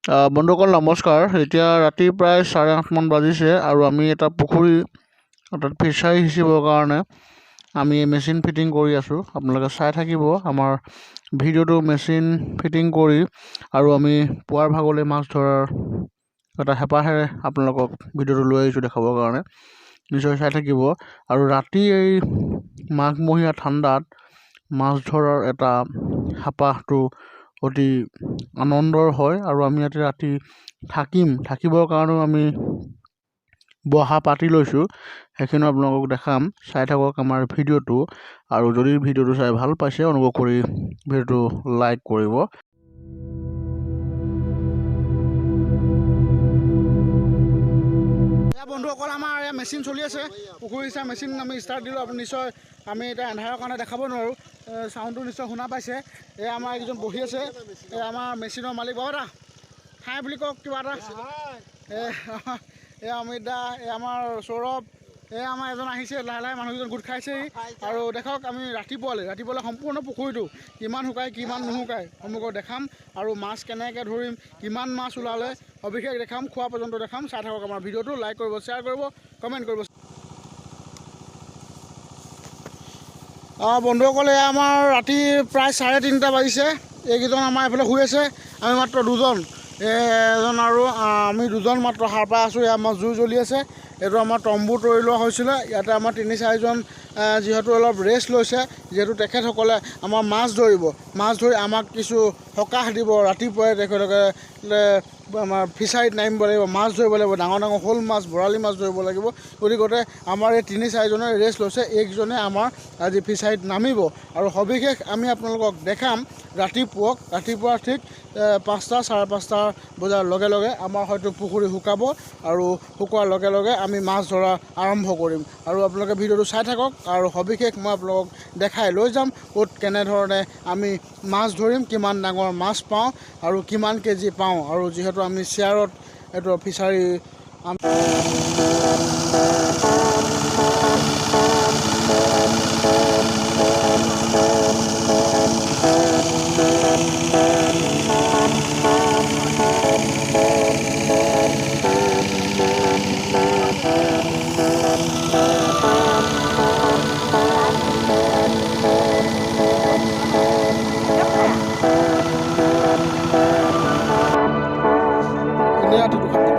বন্ধুসকল নমস্কাৰ। এতিয়া ৰাতি প্ৰায় 8:30মান বাজিছে আৰু আমি এটা পুখুৰী অৰ্থাৎ ফিচাৰী সিঁচিবৰ কাৰণে আমি মেচিন ফিটিং কৰি আছোঁ। আপোনালোকে চাই থাকিব আমাৰ ভিডিঅ'টো মেচিন ফিটিং কৰি আৰু আমি পুৱাৰ ভাগলৈ মাছ ধৰাৰ এটা হেঁপাহেৰে আপোনালোকক ভিডিঅ'টো লৈ আহিছোঁ দেখাবৰ কাৰণে। নিশ্চয় চাই থাকিব। আৰু ৰাতি এই মাঘমহীয়া ঠাণ্ডাত মাছ ধৰাৰ এটা হেঁপাহটো অতি আনন্দৰ হয় আৰু আমি ইয়াতে ৰাতি থাকিবৰ কাৰণেও আমি বহা পাতি লৈছোঁ। সেইখিনি আপোনালোকক দেখাম, চাই থাকক আমাৰ ভিডিঅ'টো। আৰু যদি ভিডিঅ'টো চাই ভাল পাইছে অনুগ্ৰহ কৰি ভিডিঅ'টো লাইক কৰিব। বন্ধুসকল আমাৰ এয়া মেচিন চলি আছে, পুখুৰী সিঁচা মেচিন আমি ষ্টাৰ্ট দিলোঁ। আপুনি নিশ্চয় আমি এতিয়া এন্ধাৰৰ কাৰণে দেখাব নোৱাৰোঁ, চাউণ্ডটো নিশ্চয় শুনা পাইছে। এয়া আমাৰ একজন বহি আছে, এয়া আমাৰ মেচিনৰ মালিক। বাবা হাই বুলি কওক কিবা এটা। এয়া অমিত দা, এয়া আমাৰ সৌৰভ, এয়া আমাৰ এজন আহিছে, লাহে লাহে মানুহকেইজন গোট খাইছেহি। আৰু দেখক আমি ৰাতিপুৱালে সম্পূৰ্ণ পুখুৰীটো কিমান শুকায় কিমান নুশুকায় সমগ্ৰ দেখাম। আৰু মাছ কেনেকৈ ধৰিম, কিমান মাছ ওলালে সবিশেষ দেখাম, খোৱা পৰ্যন্ত দেখাম। চাই থাকক আমাৰ ভিডিঅ'টো, লাইক কৰিব, শ্বেয়াৰ কৰিব, কমেণ্ট কৰিব। বন্ধুসকল এয়া আমাৰ ৰাতি প্ৰায় 3:30 বাজিছে। এইকেইজন আমাৰ এইফালে শুই আছে, আমি মাত্ৰ দুজন, এজন আৰু আমি দুজন মাত্ৰ সাৰ পাই আছোঁ। এয়া আমাৰ জুই জ্বলি আছে, এইটো আমাৰ তম্বু তৰি লোৱা হৈছিলে। ইয়াতে আমাৰ 3-4জন যিহেতু অলপ ৰেষ্ট লৈছে, যিহেতু তেখেতসকলে আমাৰ মাছ ধৰি আমাক কিছু সকাহ দিব। ৰাতিপুৱাই তেখেতলোকে আমাৰ ফিচাৰীত নামিব লাগিব, মাছ ধৰিব লাগিব, ডাঙৰ ডাঙৰ শ'ল মাছ, বৰালি মাছ ধৰিব লাগিব। গতিকে আমাৰ এই 3-4জনে ৰেষ্ট লৈছে, এইকেইজনে আমাৰ আজি ফিচাৰীত নামিব। আৰু সবিশেষ আমি আপোনালোকক দেখাম ৰাতিপুৱা ঠিক 5-5:30 বজাৰ লগে লগে আমাৰ হয়তো পুখুৰী শুকাব, আৰু শুকোৱাৰ লগে লগে আমি মাছ ধৰা আৰম্ভ কৰিম। আৰু আপোনালোকে ভিডিঅ'টো চাই থাকক, আৰু সবিশেষ মই আপোনালোকক দেখাই লৈ যাম ক'ত কেনেধৰণে আমি মাছ ধৰিম, কিমান ডাঙৰ মাছ পাওঁ আৰু কিমান কেজি পাওঁ। আৰু যিহেতু আমি শ্বেয়াৰত এইটো ফিচাৰী ini ada